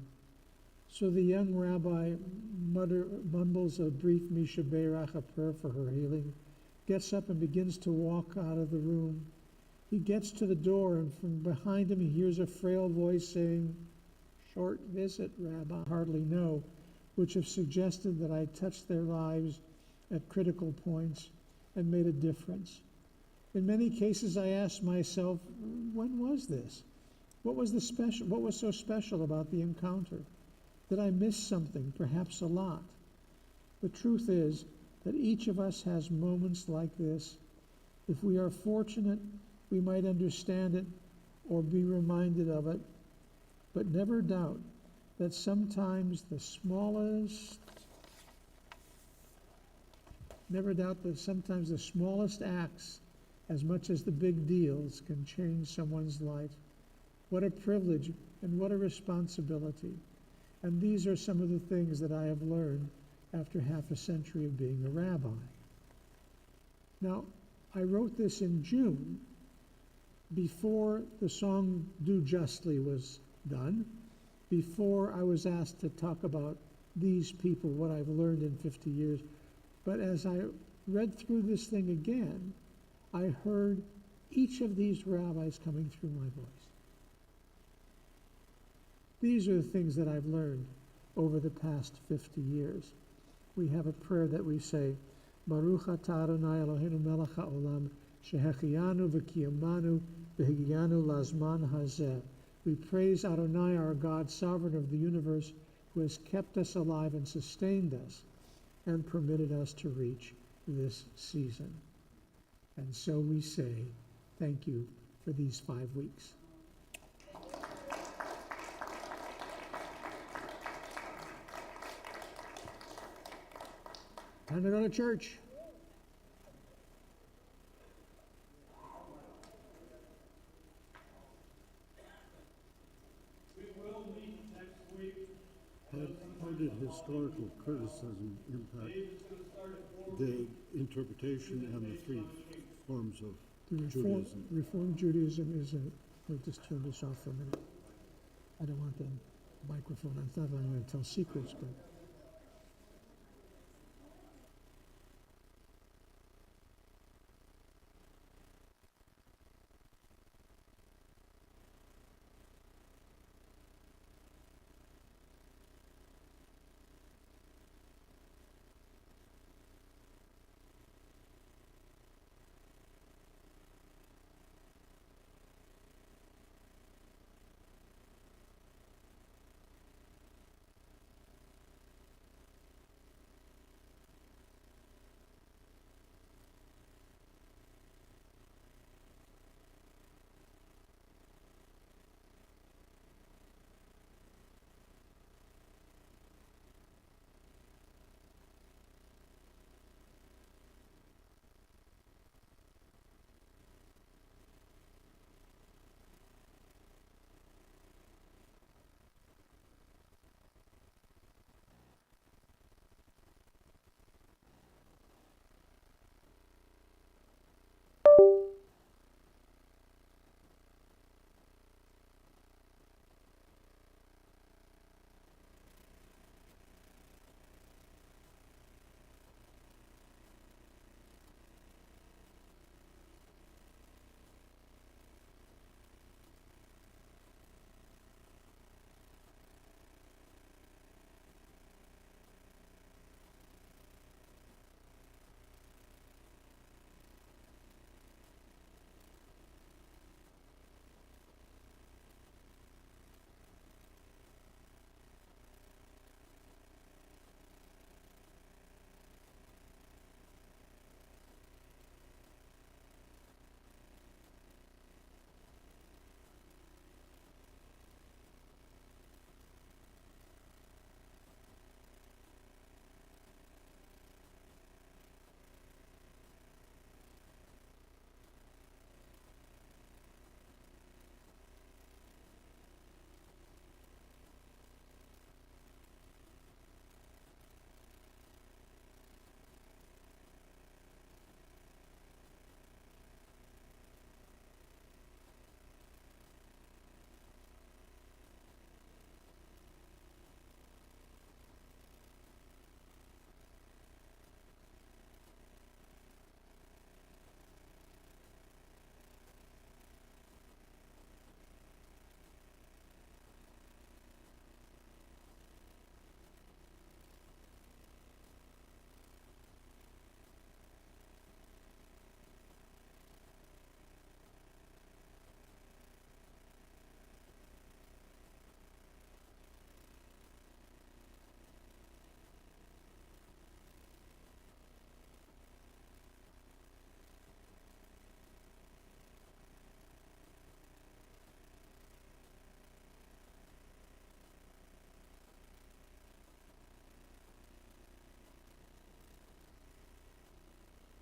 So the young rabbi mumbles a brief Misha Berach, a prayer for her healing, gets up and begins to walk out of the room. He gets to the door, and from behind him he hears a frail voice saying, "Short visit, Rabbi." I hardly know, which have suggested that I touched their lives at critical points and made a difference. In many cases, I asked myself, when was this? What was so special about the encounter? Did I miss something, perhaps a lot? The truth is that each of us has moments like this. If we are fortunate, we might understand it or be reminded of it, but never doubt that sometimes the smallest acts, as much as the big deals, can change someone's life. What a privilege and what a responsibility. And these are some of the things that I have learned after half a century of being a rabbi. Now, I wrote this in June, before the song "Do Justly" was done, before I was asked to talk about these people, what I've learned in 50 years. But as I read through this thing again, I heard each of these rabbis coming through my voice. These are the things that I've learned over the past 50 years. We have a prayer that we say, Baruch atah Adonai Eloheinu melech haolam, shehechiyanu v'kiyamanu v'higiyanu lazman hazeh. We praise Adonai, our God, sovereign of the universe, who has kept us alive and sustained us and permitted us to reach this season. And so we say, thank you for these 5 weeks. Time to go to church. We will meet next week. How did historical criticism impact Dave interpretation and the three forms of The Judaism. Reform Judaism is I'll just turn this off for a minute. I don't want the microphone. I thought I was going to tell secrets, but